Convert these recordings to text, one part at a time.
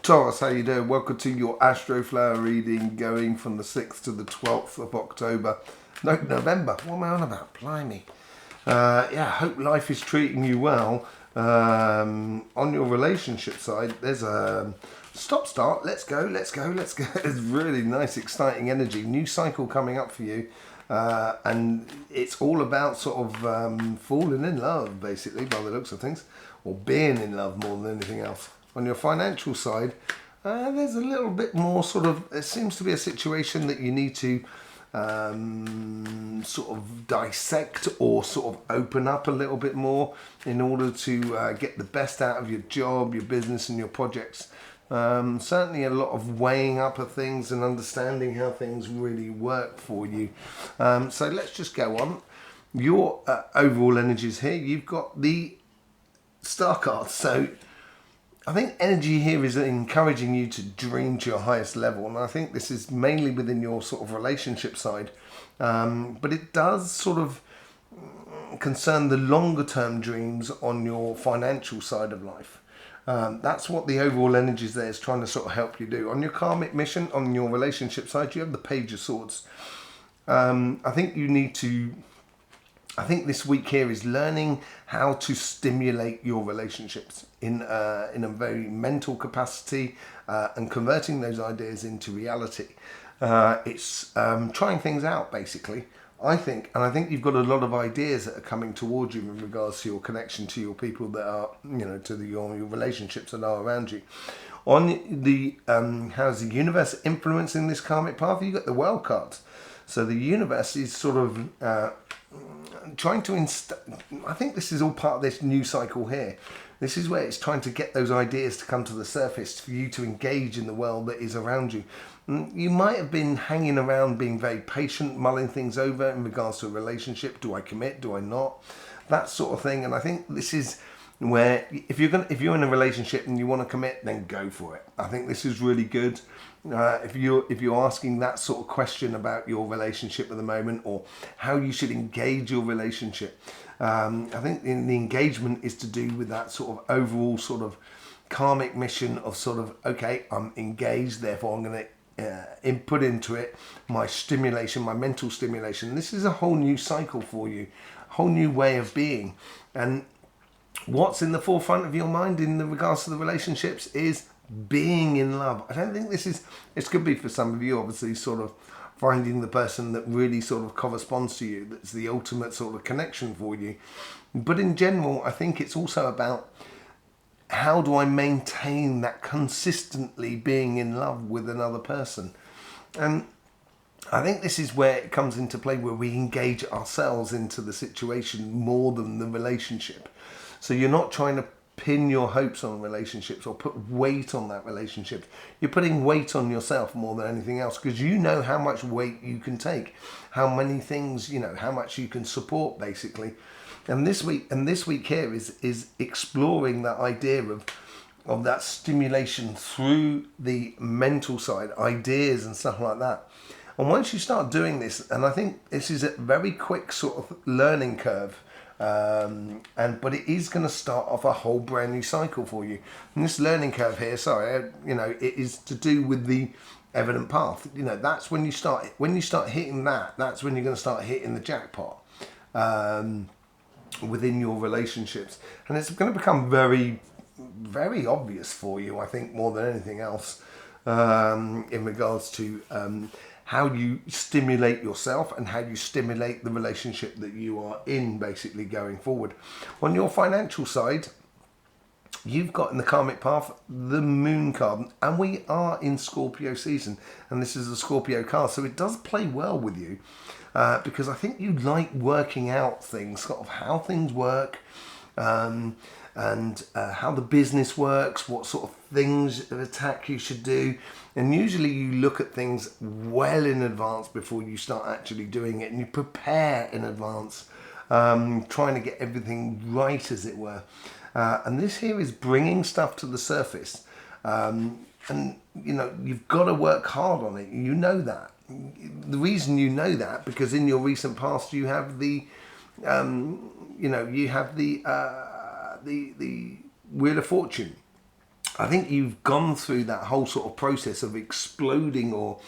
Taurus, how you doing? Welcome to your Astroflower reading going from the 6th to the 12th of October. No, November. What am I on about? Blimey. Yeah, I hope life is treating you well. On your relationship side, there's a start. Let's go. There's really nice, exciting energy. New cycle coming up for you. And it's all about sort of falling in love, basically, by the looks of things. Or being in love more than anything else. On your financial side, there's a little bit more sort of, there seems to be a situation that you need to sort of dissect or sort of open up a little bit more in order to get the best out of your job, your business and your projects. Certainly a lot of weighing up of things and understanding how things really work for you. So let's just go on. Your overall energies here, you've got the Star card. So I think energy here is encouraging you to dream to your highest level, and I think this is mainly within your sort of relationship side, but it does sort of concern the longer term dreams on your financial side of life. That's what the overall energies there is trying to sort of help you do. On your karmic mission, on your relationship side, you have the Page of Swords. I think you need to, I think this week here is learning how to stimulate your relationships in a very mental capacity and converting those ideas into reality. It's trying things out, basically, I think. And I think you've got a lot of ideas that are coming towards you in regards to your connection to your people that are, to your relationships that are around you. On the how's the universe influencing this karmic path, you've got the World cards. So the universe is sort of trying to I think this is all part of this new cycle here. This is where it's trying to get those ideas to come to the surface for you to engage in the world that is around you. You might have been hanging around being very patient, mulling things over in regards to a relationship. Do I commit? Do I not? That sort of thing. And I think this is where if you're in a relationship and you want to commit, then go for it. I think this is really good. If you're asking that sort of question about your relationship at the moment or how you should engage your relationship, I think the engagement is to do with that sort of overall sort of karmic mission of sort of, okay, I'm engaged, therefore I'm going to input into it my stimulation, my mental stimulation. This is a whole new cycle for you, a whole new way of being. And what's in the forefront of your mind in regards to the relationships is being in love. I don't think it could be for some of you, obviously, sort of finding the person that really sort of corresponds to you, that's the ultimate sort of connection for you. But in general, I think it's also about how do I maintain that consistently being in love with another person. And I think this is where it comes into play, where we engage ourselves into the situation more than the relationship. So you're not trying to pin your hopes on relationships or put weight on that relationship. You're putting weight on yourself more than anything else, because you know how much weight you can take, how many things, how much you can support, basically. And this week here is exploring that idea of that stimulation through the mental side, ideas and stuff like that. And once you start doing this, and I think this is a very quick sort of learning curve, but it is going to start off a whole brand new cycle for you. And this learning curve here, it is to do with the evident path. That's when you start hitting that. That's when you're going to start hitting the jackpot within your relationships, and it's going to become very, very obvious for you, I think, more than anything else, in regards to how you stimulate yourself and how you stimulate the relationship that you are in, basically, going forward. On your financial side, you've got in the karmic path the Moon card, and we are in Scorpio season, and this is a Scorpio card, so it does play well with you, because I think you like working out things, sort of how things work, and how the business works, what sort of things of attack you should do. And usually you look at things well in advance before you start actually doing it, and you prepare in advance, trying to get everything right, as it were. And this here is bringing stuff to the surface. And, you've got to work hard on it. You know that. The reason you know that, because in your recent past you have the Wheel of Fortune. I think you've gone through that whole sort of process of exploding or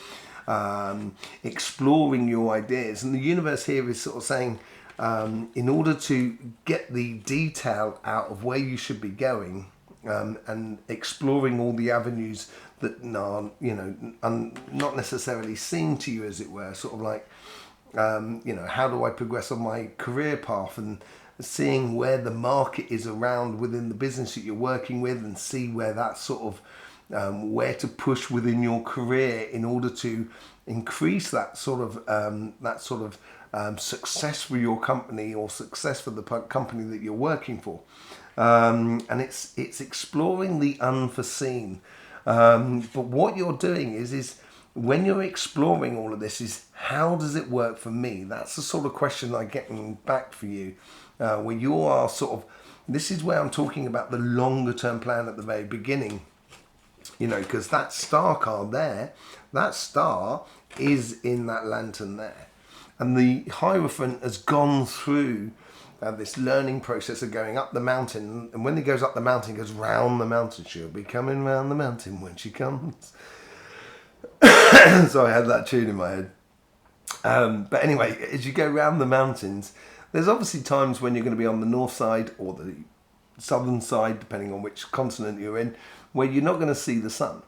exploring your ideas, and the universe here is sort of saying, in order to get the detail out of where you should be going, and exploring all the avenues that are, not necessarily seen to you, as it were, sort of like, how do I progress on my career path, and seeing where the market is around within the business that you're working with, and see where that sort of where to push within your career in order to increase that sort of success for your company, or success for the company that you're working for. And it's exploring the unforeseen. But what you're doing is when you're exploring all of this, is how does it work for me? That's the sort of question I'm getting back for you, where you are sort of, this is where I'm talking about the longer term plan at the very beginning. Because that star card there, that star is in that lantern there. And the Hierophant has gone through this learning process of going up the mountain. And when he goes up the mountain, he goes round the mountain. She'll be coming round the mountain when she comes. So I had that tune in my head. But anyway, as you go round the mountains, there's obviously times when you're going to be on the north side or the southern side, depending on which continent you're in, where you're not going to see the sun.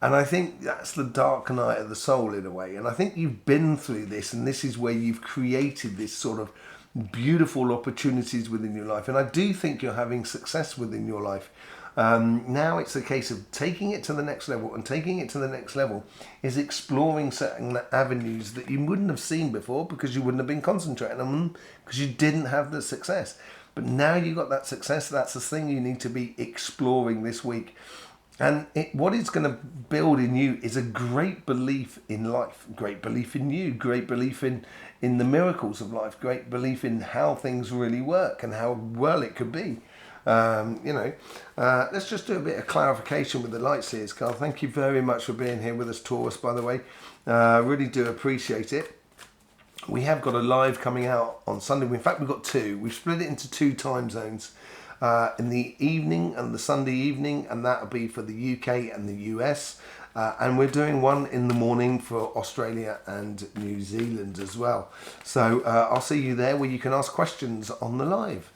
And I think that's the dark night of the soul in a way. And I think you've been through this, and this is where you've created this sort of beautiful opportunities within your life. And I do think you're having success within your life. Now it's a case of taking it to the next level, and taking it to the next level is exploring certain avenues that you wouldn't have seen before, because you wouldn't have been concentrating on them, because you didn't have the success. But now you've got that success. That's the thing you need to be exploring this week. And what it's going to build in you is a great belief in life, great belief in you, great belief in the miracles of life, great belief in how things really work and how well it could be. Let's just do a bit of clarification with the Light Seers card. Thank you very much for being here with us, Taurus, by the way. Really do appreciate it. We have got a live coming out on Sunday. In fact, we've got two. We've split it into 2 time zones. In the evening and the Sunday evening, and that'll be for the UK and the US, and we're doing one in the morning for Australia and New Zealand as well. So I'll see you there, where you can ask questions on the live.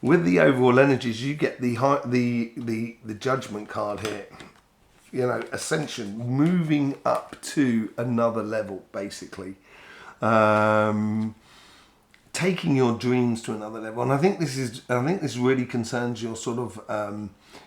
With the overall energies, you get the Judgment card here. Ascension, moving up to another level, basically. Taking your dreams to another level, and I think this really concerns your sort of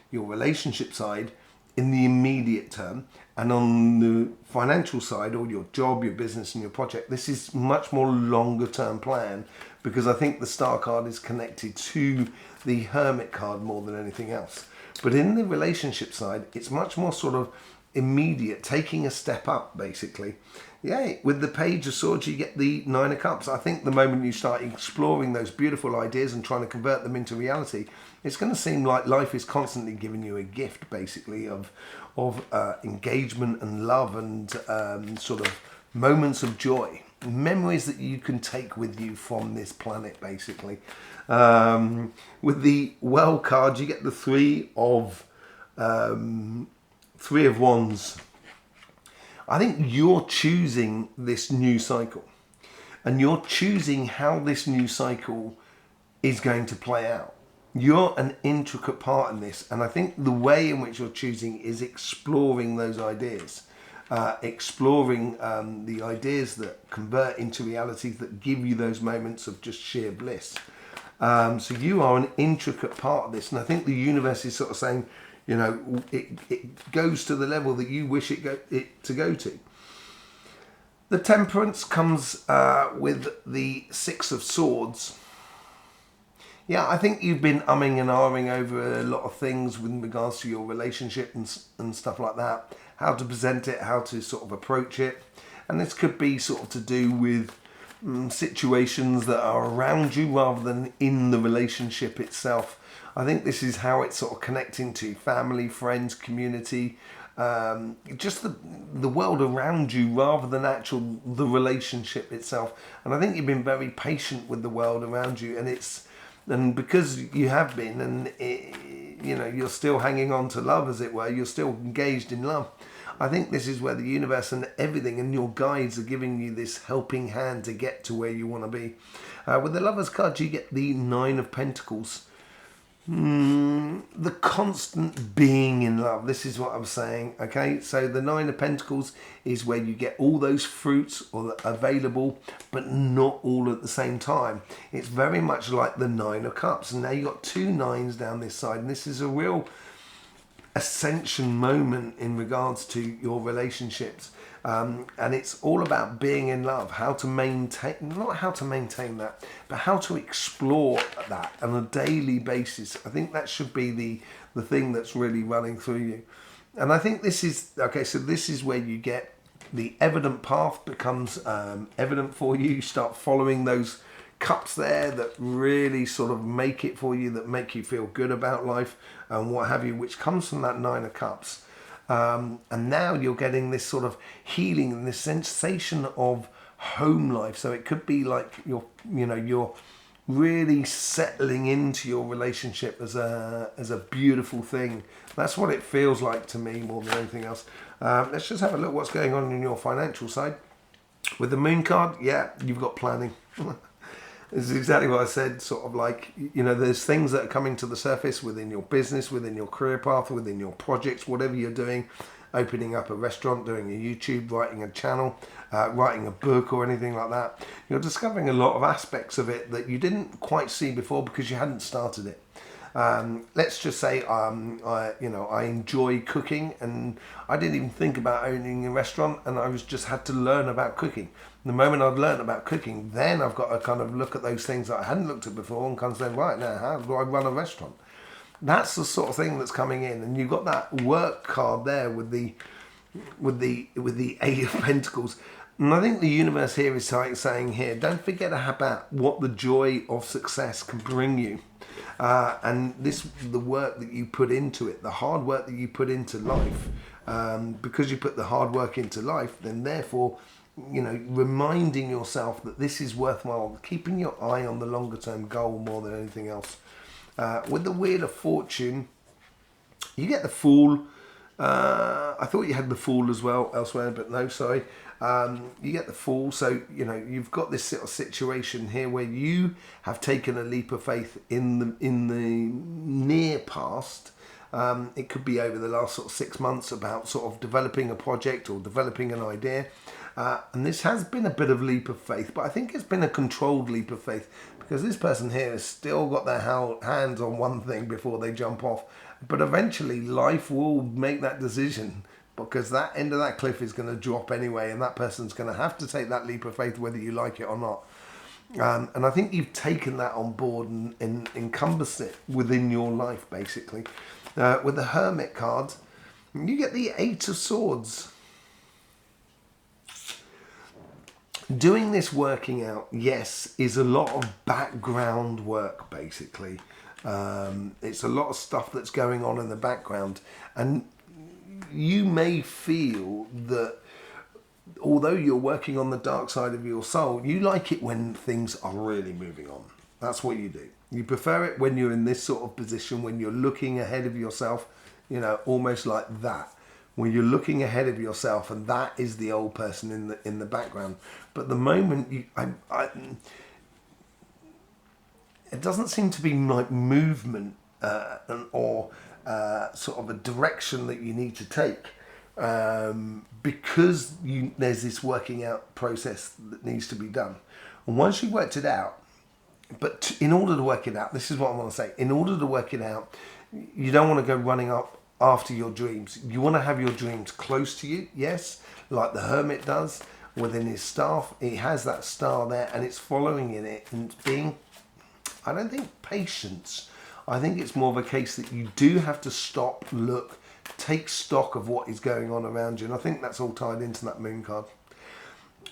your relationship side in the immediate term, and on the financial side, or your job, your business, and your project. This is much more longer term plan, because I think the Star card is connected to the Hermit card more than anything else. But in the relationship side, it's much more sort of immediate, taking a step up, basically. Yeah, with the Page of Swords, you get the 9 of Cups. I think the moment you start exploring those beautiful ideas and trying to convert them into reality, it's going to seem like life is constantly giving you a gift, basically, of engagement and love, and sort of moments of joy, memories that you can take with you from this planet, basically. With the Well card, you get the 3 of Wands. I think you're choosing this new cycle, and you're choosing how this new cycle is going to play out. You're an intricate part in this, and I think the way in which you're choosing is exploring those ideas, exploring the ideas that convert into realities, that give you those moments of just sheer bliss. So you are an intricate part of this, and I think the universe is sort of saying, it goes to the level that you wish it to go to. The Temperance comes with the 6 of Swords. Yeah, I think you've been umming and ahhing over a lot of things with regards to your relationship and stuff like that. How to present it, how to sort of approach it. And this could be sort of to do with situations that are around you rather than in the relationship itself. I think this is how it's sort of connecting to family, friends, community, just the world around you rather than the relationship itself. And I think you've been very patient with the world around you, and it's And because you have been, and you're still hanging on to love, as it were, you're still engaged in love. I think this is where the universe and everything and your guides are giving you this helping hand to get to where you want to be. With the Lovers card, you get the Nine of Pentacles. The constant being in love. This is what I'm saying. Okay, so the Nine of Pentacles is where you get all those fruits available, but not all at the same time. It's very much like the Nine of Cups. And now you've got two nines down this side, and this is a real ascension moment in regards to your relationships. And it's all about being in love, how to maintain, not how to maintain that, but how to explore that on a daily basis. I think that should be the thing that's really running through you. And I think this is, okay, so this is where you get the evident path becomes evident for you. You start following those cups there that really sort of make it for you, that make you feel good about life and what have you, which comes from that Nine of Cups. And now you're getting this sort of healing and this sensation of home life. So it could be like you're really settling into your relationship as a beautiful thing. That's what it feels like to me more than anything else. Let's just have a look what's going on in your financial side. With the Moon card, yeah, you've got planning. This is exactly what I said, sort of like, there's things that are coming to the surface within your business, within your career path, within your projects, whatever you're doing, opening up a restaurant, doing a YouTube, writing a channel, writing a book or anything like that. You're discovering a lot of aspects of it that you didn't quite see before because you hadn't started it. Let's just say I enjoy cooking, and I didn't even think about owning a restaurant, and I just had to learn about cooking. The moment I've learned about cooking, then I've got to kind of look at those things that I hadn't looked at before and kind of say, right, now how do I run a restaurant? That's the sort of thing that's coming in, and you've got that work card there with the Eight of Pentacles. And I think the universe here is saying here, don't forget about what the joy of success can bring you. And the work that you put into it, the hard work that you put into life, because you put the hard work into life, then therefore, reminding yourself that this is worthwhile, keeping your eye on the longer term goal more than anything else. With the Wheel of Fortune, you get the Fool. I thought you had the Fool as well elsewhere, but no, sorry. You get the Fool, so you've got this sort of situation here where you have taken a leap of faith in the near past. It could be over the last sort of 6 months about sort of developing a project or developing an idea, and this has been a bit of leap of faith, but I think it's been a controlled leap of faith because this person here has still got their hands on one thing before they jump off, but eventually life will make that decision, because that end of that cliff is going to drop anyway, and that person's going to have to take that leap of faith whether you like it or not. And I think you've taken that on board and encompassed it within your life, basically. With the Hermit card, you get the Eight of Swords. Doing this working out, yes, is a lot of background work, basically. It's a lot of stuff that's going on in the background, and you may feel that although you're working on the dark side of your soul, you like it when things are really moving on. That's what you do. You prefer it when you're in this sort of position, when you're looking ahead of yourself, almost like that. When you're looking ahead of yourself, and that is the old person in the background. But the moment it doesn't seem to be like movement or sort of a direction that you need to take, because there's this working out process that needs to be done. And once you've worked it out, but in order to work it out, this is what I want to say, in order to work it out, you don't want to go running up after your dreams. You want to have your dreams close to you, yes, like the Hermit does within his staff. He has that star there and it's following in it, and it's being, I don't think patience, I think it's more of a case that you do have to stop, look, take stock of what is going on around you, and I think that's all tied into that Moon card.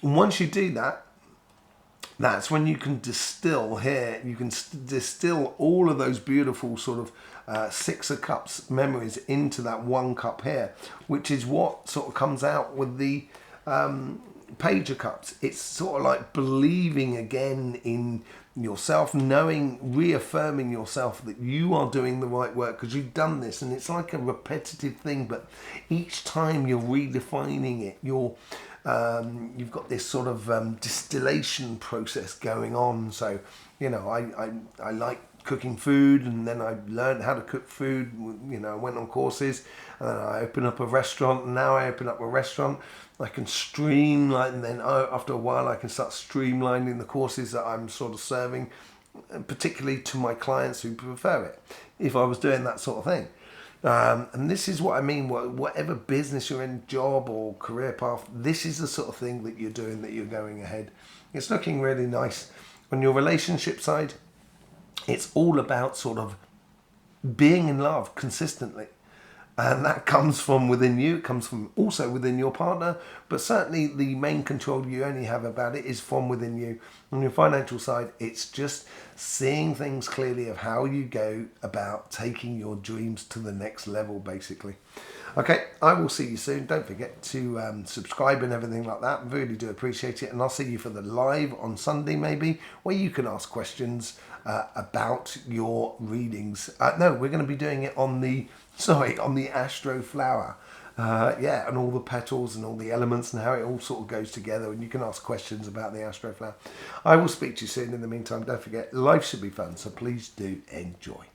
And once you do that, that's when you can distill here, you can distill all of those beautiful sort of Six of Cups memories into that one cup here, which is what sort of comes out with the Page of Cups. It's sort of like believing again in yourself, reaffirming yourself that you are doing the right work because you've done this, and it's like a repetitive thing, but each time you're redefining it, you've got this sort of distillation process going on. So, you know, I like cooking food, and then I learned how to cook food. You know, I went on courses, and then I opened up a restaurant, and now I open up a restaurant. I can streamline, and then after a while I can start streamlining the courses that I'm sort of serving, particularly to my clients who prefer it, if I was doing that sort of thing. And this is what I mean, whatever business you're in, job or career path, this is the sort of thing that you're doing, that you're going ahead. It's looking really nice. On your relationship side, it's all about sort of being in love consistently. And that comes from within you. It comes from also within your partner. But certainly the main control you only have about it is from within you. On your financial side, it's just seeing things clearly of how you go about taking your dreams to the next level, basically. Okay, I will see you soon. Don't forget to subscribe and everything like that. Really do appreciate it. And I'll see you for the live on Sunday, maybe, where you can ask questions about your readings. No, we're going to be doing it on the Astroflower. And all the petals and all the elements and how it all sort of goes together, and you can ask questions about the Astroflower. I will speak to you soon. In the meantime, don't forget, life should be fun, so please do enjoy.